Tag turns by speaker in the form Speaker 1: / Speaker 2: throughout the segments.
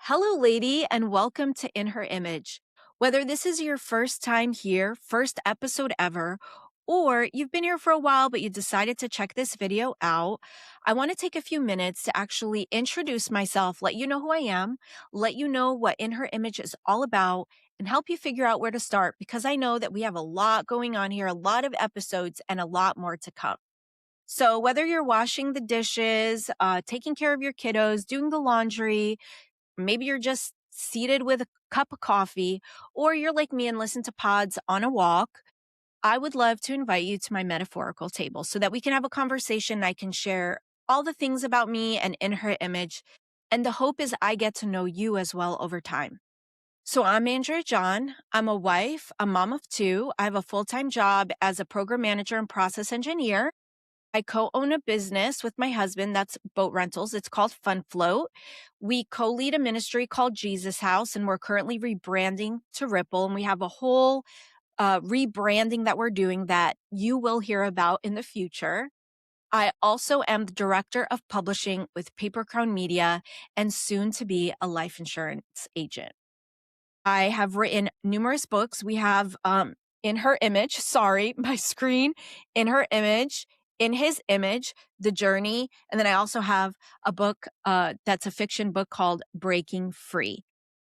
Speaker 1: Hello, lady, and welcome to In Her Image. Whether this is your first time here, first episode ever, or you've been here for a while but you decided to check this video out, I want to take a few minutes to actually introduce myself, let you know who I am, let you know what In Her Image is all about, and help you figure out where to start because I know that we have a lot going on here, a lot of episodes, and a lot more to come. So, whether you're washing the dishes, taking care of your kiddos, doing the laundry, maybe you're just seated with a cup of coffee, or you're like me and listen to pods on a walk. I would love to invite you to my metaphorical table so that we can have a conversation. I can share all the things about me and In Her Image. And the hope is I get to know you as well over time. So I'm Andrea John. I'm a wife, a mom of two. I have a full-time job as a program manager and process engineer. I co-own a business with my husband that's boat rentals. It's called Fun Float. We co-lead a ministry called Jesus House, and we're currently rebranding to Ripple. And we have a whole rebranding that we're doing that you will hear about in the future. I also am the director of publishing with Paper Crown Media and soon to be a life insurance agent. I have written numerous books. We have In Her Image, sorry, my screen, In Her Image, In His Image, The Journey. And then I also have a book that's a fiction book called Breaking Free.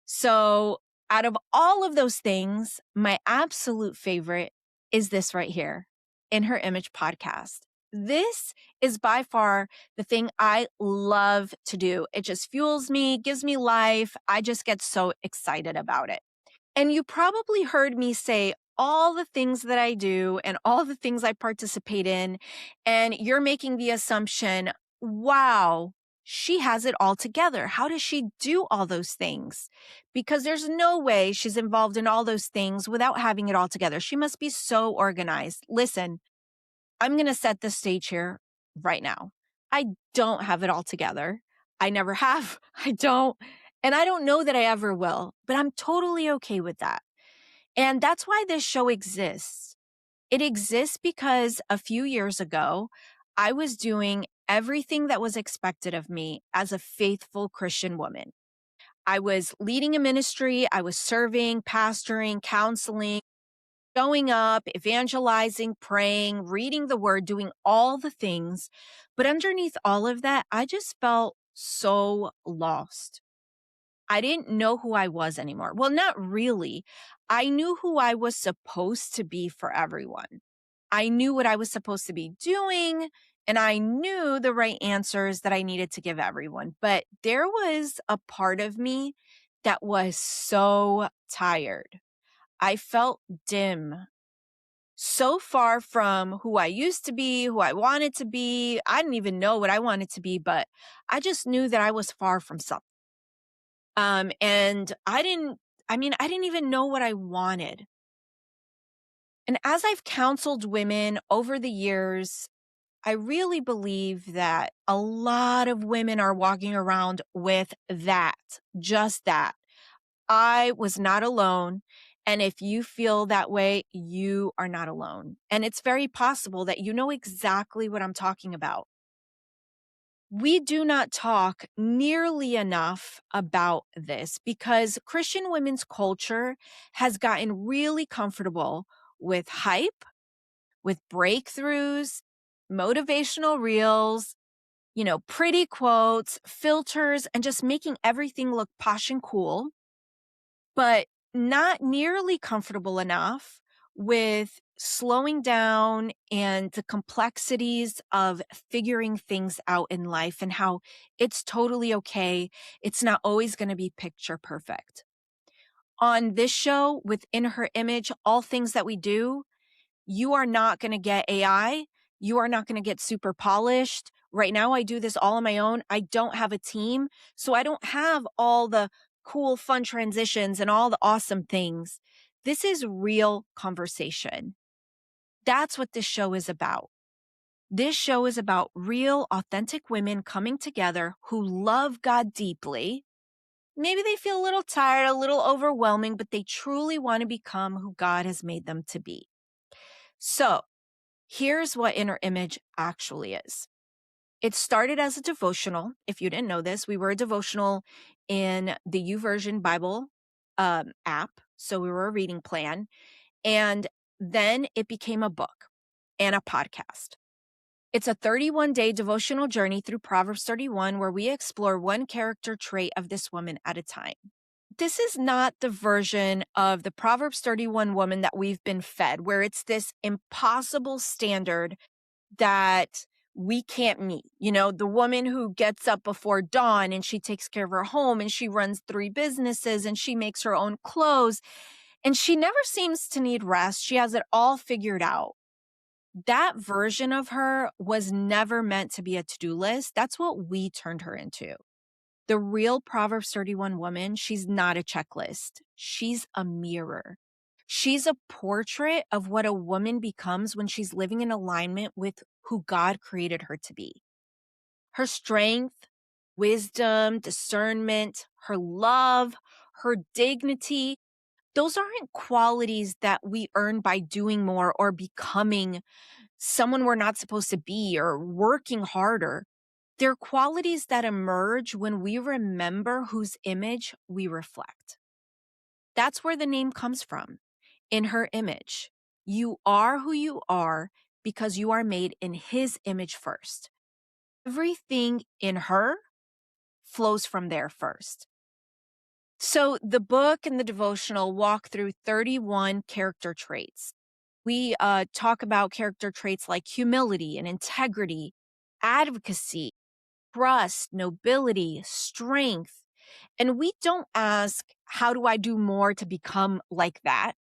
Speaker 1: So out of all of those things, my absolute favorite is this right here, In Her Image podcast. This is by far the thing I love to do. It just fuels me, gives me life. I just get so excited about it. And you probably heard me say all the things that I do and all the things I participate in. And you're making the assumption, wow, she has it all together. How does she do all those things? Because there's no way she's involved in all those things without having it all together. She must be so organized. Listen, I'm going to set the stage here right now. I don't have it all together. I never have. I don't. And I don't know that I ever will, but I'm totally okay with that. And that's why this show exists. It exists because a few years ago, I was doing everything that was expected of me as a faithful Christian woman. I was leading a ministry. I was serving, pastoring, counseling, showing up, evangelizing, praying, reading the word, doing all the things. But underneath all of that, I just felt so lost. I didn't know who I was anymore. Well, not really. I knew who I was supposed to be for everyone. I knew what I was supposed to be doing, and I knew the right answers that I needed to give everyone. But there was a part of me that was so tired. I felt dim, so far from who I used to be, who I wanted to be. I didn't even know what I wanted to be, but I just knew that I was far from something. And I didn't even know what I wanted. And as I've counseled women over the years, I really believe that a lot of women are walking around with that, just that. I was not alone. And if you feel that way, you are not alone. And it's very possible that you know exactly what I'm talking about. We do not talk nearly enough about this because Christian women's culture has gotten really comfortable with hype, with breakthroughs, motivational reels, pretty quotes, filters, and just making everything look posh and cool, but not nearly comfortable enough with slowing down and the complexities of figuring things out in life and how it's totally okay. It's not always going to be picture perfect. On this show, within Her Image, all things that we do, you are not going to get AI. You are not going to get super polished. Right now, I do this all on my own. I don't have a team, so I don't have all the cool, fun transitions and all the awesome things. This is real conversation. That's what this show is about. This show is about real, authentic women coming together who love God deeply. Maybe they feel a little tired, a little overwhelming, but they truly want to become who God has made them to be. So here's what In Her Image actually is. It started as a devotional. If you didn't know this, we were a devotional in the YouVersion Bible app. So we were a reading plan. And then it became a book and a podcast. It's a 31-day devotional journey through Proverbs 31 where we explore one character trait of this woman at a time. This is not the version of the Proverbs 31 woman that we've been fed, where it's this impossible standard that we can't meet. You know, the woman who gets up before dawn and she takes care of her home and she runs 3 businesses and she makes her own clothes and she never seems to need rest. She has it all figured out. That version of her was never meant to be a to-do list. That's what we turned her into. The real Proverbs 31 woman, she's not a checklist. She's a mirror. She's a portrait of what a woman becomes when she's living in alignment with who God created her to be. Her strength, wisdom, discernment, her love, her dignity, those aren't qualities that we earn by doing more or becoming someone we're not supposed to be or working harder. They're qualities that emerge when we remember whose image we reflect. That's where the name comes from. In her image. You are who you are because you are made in his image first. Everything in her flows from there first. So the book and the devotional walk through 31 character traits. We talk about character traits like humility and integrity, advocacy, trust, nobility, strength. And we don't ask, how do I do more to become like that?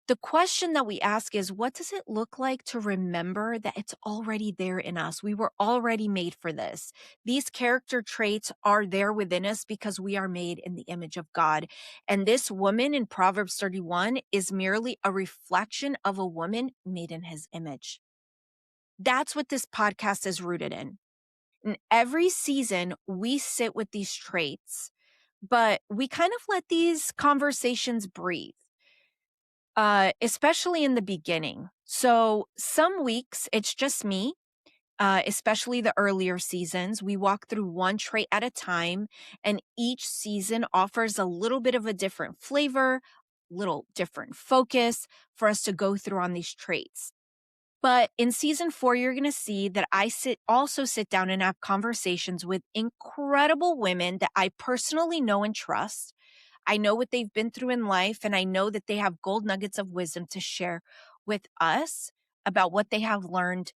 Speaker 1: The question that we ask is, what does it look like to remember that it's already there in us? We were already made for this. These character traits are there within us because we are made in the image of God. And this woman in Proverbs 31 is merely a reflection of a woman made in his image. That's what this podcast is rooted in. In every season, we sit with these traits, but we kind of let these conversations breathe. Especially in the beginning. So some weeks it's just me, especially the earlier seasons. We walk through one trait at a time, and each season offers a little bit of a different flavor, little different focus for us to go through on these traits. But in season 4, you're going to see that I also sit down and have conversations with incredible women that I personally know and trust. I know what they've been through in life, and I know that they have gold nuggets of wisdom to share with us about what they have learned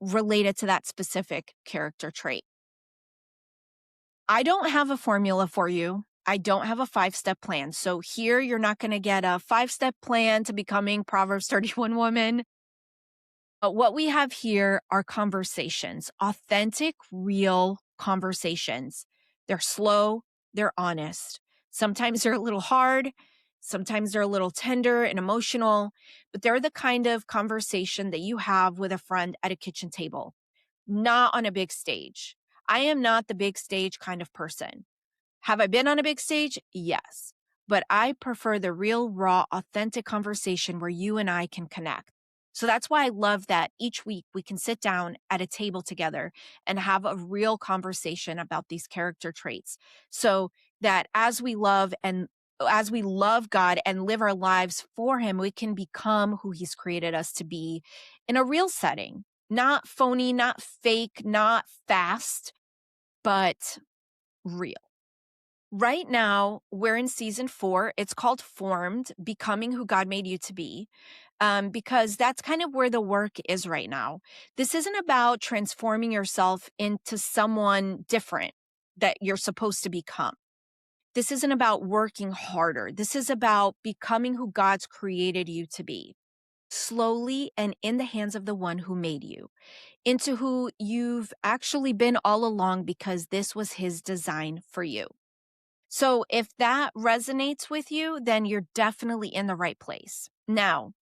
Speaker 1: related to that specific character trait. I don't have a formula for you. I don't have a 5-step plan. So here you're not going to get a 5-step plan to becoming Proverbs 31 woman. But what we have here are conversations, authentic, real conversations. They're slow, they're honest. Sometimes they're a little hard, sometimes they're a little tender and emotional, but they're the kind of conversation that you have with a friend at a kitchen table, not on a big stage. I am not the big stage kind of person. Have I been on a big stage? Yes. But I prefer the real, raw, authentic conversation where you and I can connect. So that's why I love that each week we can sit down at a table together and have a real conversation about these character traits. So that as we love God and live our lives for him, we can become who he's created us to be in a real setting, not phony, not fake, not fast, but real. Right now, we're in season 4. It's called Formed, Becoming Who God Made You to Be, because that's kind of where the work is right now. This isn't about transforming yourself into someone different that you're supposed to become. This isn't about working harder. This is about becoming who God's created you to be, slowly and in the hands of the one who made you, into who you've actually been all along because this was his design for you. So if that resonates with you, then you're definitely in the right place. Now,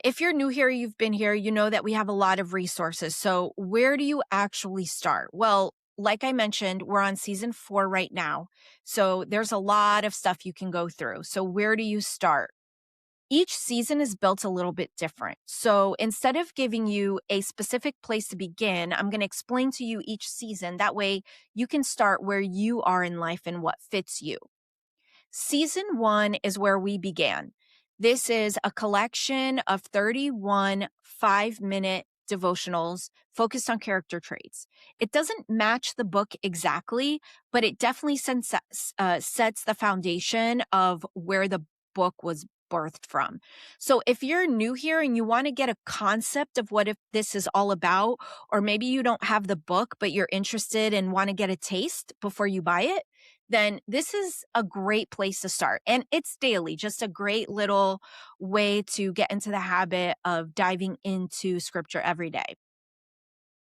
Speaker 1: if you're new here, you've been here, you know that we have a lot of resources. So where do you actually start? Well, like I mentioned, we're on season 4 right now. So there's a lot of stuff you can go through. So where do you start? Each season is built a little bit different. So instead of giving you a specific place to begin, I'm going to explain to you each season. That way you can start where you are in life and what fits you. Season one is where we began. This is a collection of 31 5-minute devotionals focused on character traits. It doesn't match the book exactly, but it definitely sets the foundation of where the book was birthed from. So if you're new here and you want to get a concept of what if this is all about, or maybe you don't have the book, but you're interested and want to get a taste before you buy it, then this is a great place to start. And it's daily, just a great little way to get into the habit of diving into scripture every day.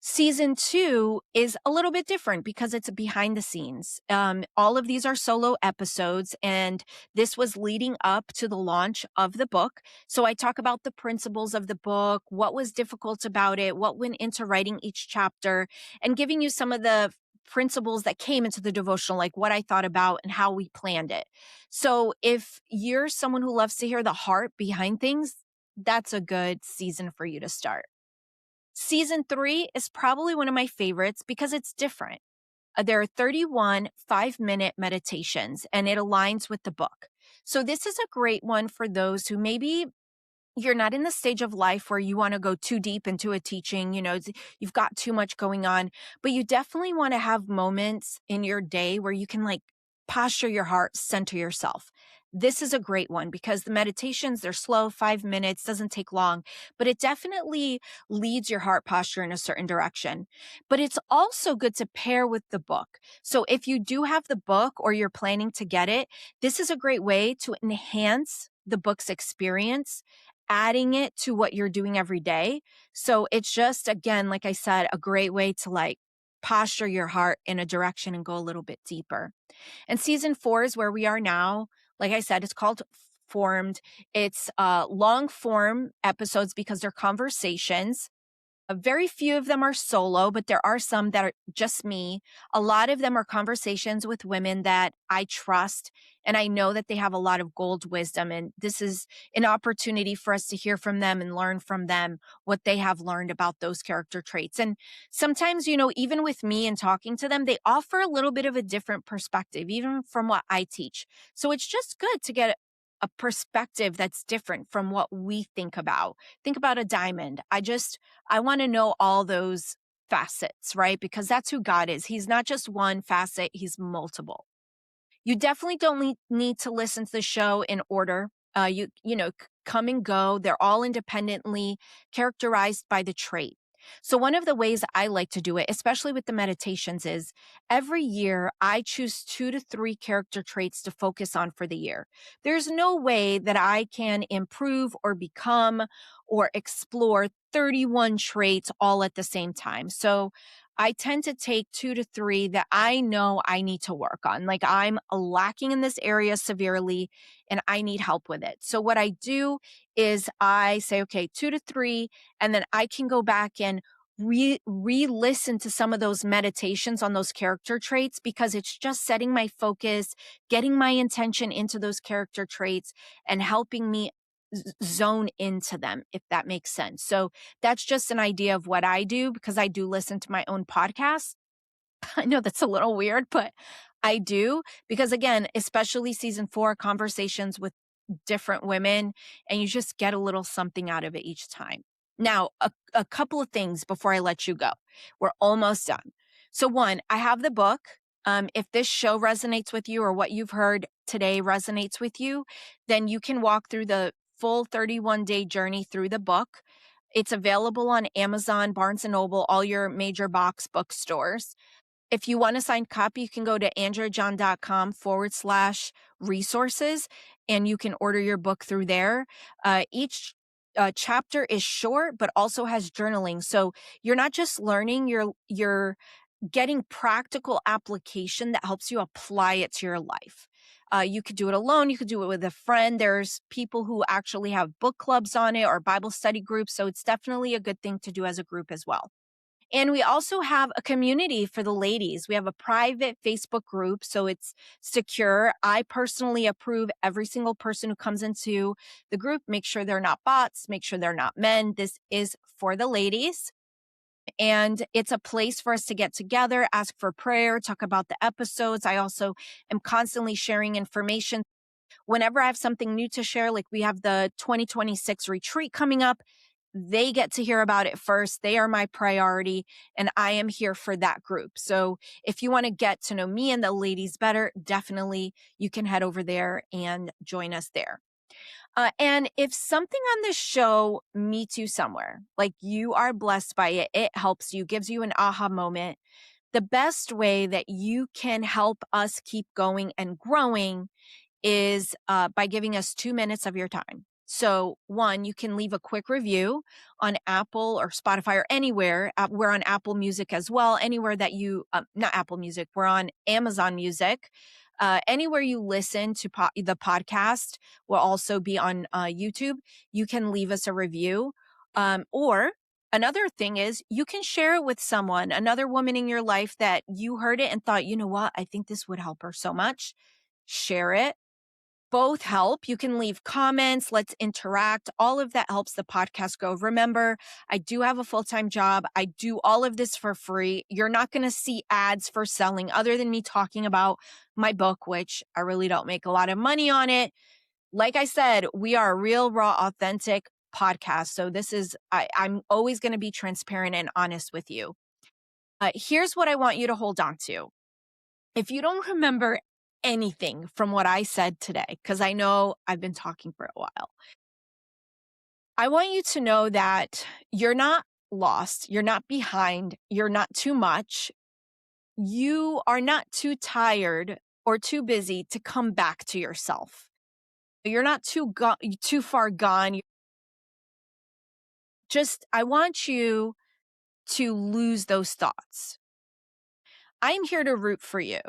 Speaker 1: Season two is a little bit different because it's behind the scenes. All of these are solo episodes, and this was leading up to the launch of the book. So I talk about the principles of the book, what was difficult about it, what went into writing each chapter, and giving you some of the principles that came into the devotional, like what I thought about and how we planned it. So if you're someone who loves to hear the heart behind things, that's a good season for you to start. Season three is probably one of my favorites because it's different. There are 31 5-minute meditations and it aligns with the book. So, this is a great one for those who maybe you're not in the stage of life where you want to go too deep into a teaching, you've got too much going on, but you definitely want to have moments in your day where you can like posture your heart, center yourself. This is a great one because the meditations, they're slow, 5 minutes, doesn't take long, but it definitely leads your heart posture in a certain direction. But it's also good to pair with the book. So if you do have the book or you're planning to get it, this is a great way to enhance the book's experience, adding it to what you're doing every day. So it's just, again, like I said, a great way to like posture your heart in a direction and go a little bit deeper. And season four is where we are now. Like I said, it's called Formed. It's long form episodes because they're conversations. Very few of them are solo, but there are some that are just me. A lot of them are conversations with women that I trust, and I know that they have a lot of gold wisdom. And this is an opportunity for us to hear from them and learn from them what they have learned about those character traits. And sometimes, even with me and talking to them, they offer a little bit of a different perspective, even from what I teach. So it's just good to get a perspective that's different from what we think about. Think about a diamond. I want to know all those facets, right? Because that's who God is. He's not just one facet, he's multiple. You definitely don't need to listen to the show in order. Come and go. They're all independently characterized by the trait. So one of the ways I like to do it, especially with the meditations, is every year I choose 2 to 3 character traits to focus on for the year. There's no way that I can improve or become or explore 31 traits all at the same time. So I tend to take 2 to 3 that I know I need to work on. Like I'm lacking in this area severely and I need help with it. So what I do is I say, okay, 2 to 3, and then I can go back and re-listen to some of those meditations on those character traits because it's just setting my focus, getting my intention into those character traits and helping me zone into them, if that makes sense. So that's just an idea of what I do because I do listen to my own podcast. I know that's a little weird, but I do because, again, especially season four, conversations with different women, and you just get a little something out of it each time. Now, a couple of things before I let you go. We're almost done. So, one, I have the book. If this show resonates with you or what you've heard today resonates with you, then you can walk through the full 31-day journey through the book. It's available on Amazon, Barnes & Noble, all your major box bookstores. If you want a signed copy, you can go to andreajohn.com/resources and you can order your book through there. Each chapter is short, but also has journaling. So you're not just learning, you're getting practical application that helps you apply it to your life. You could do it alone. You could do it with a friend. There's people who actually have book clubs on it or Bible study groups. So it's definitely a good thing to do as a group as well. And we also have a community for the ladies. We have a private Facebook group, so it's secure. I personally approve every single person who comes into the group. Make sure they're not bots, make sure they're not men. This is for the ladies. And it's a place for us to get together, ask for prayer, talk about the episodes. I also am constantly sharing information. Whenever I have something new to share, like we have the 2026 retreat coming up, they get to hear about it first. They are my priority, and I am here for that group. So if you want to get to know me and the ladies better, definitely you can head over there and join us there. And if something on this show meets you somewhere, like you are blessed by it, it helps you, gives you an aha moment, the best way that you can help us keep going and growing is by giving us 2 minutes of your time. So, one, you can leave a quick review on Apple or Spotify or anywhere. We're on Apple Music as well. Anywhere that you, not Apple Music, we're on Amazon Music. Anywhere you listen to the podcast will also be on YouTube. You can leave us a review. Or another thing is you can share it with someone, another woman in your life that you heard it and thought, you know what, I think this would help her so much. Share it. Both help. You can leave comments. Let's interact. All of that helps the podcast go. Remember, I do have a full-time job. I do all of this for free. You're not going to see ads for selling other than me talking about my book, which I really don't make a lot of money on it. Like I said, we are a real, raw, authentic podcast. So I'm always going to be transparent and honest with you. Here's what I want you to hold on to. If you don't remember anything from what I said today, because I know I've been talking for a while, I want you to know that you're not lost. You're not behind. You're not too much. You are not too tired or too busy to come back to yourself. You're not too far gone. I want you to lose those thoughts. I'm here to root for you.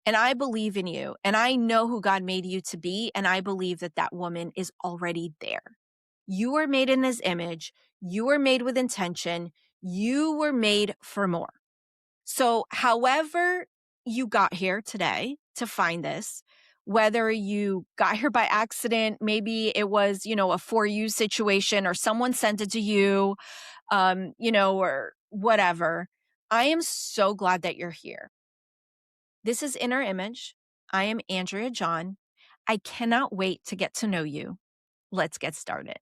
Speaker 1: And I believe in you, and I know who God made you to be, and I believe that that woman is already there. You were made in his image. You were made with intention. You were made for more. So however you got here today to find this, whether you got here by accident, maybe it was, a for you situation or someone sent it to you, or whatever, I am so glad that you're here. This is Inner Image. I am Andrea John. I cannot wait to get to know you. Let's get started.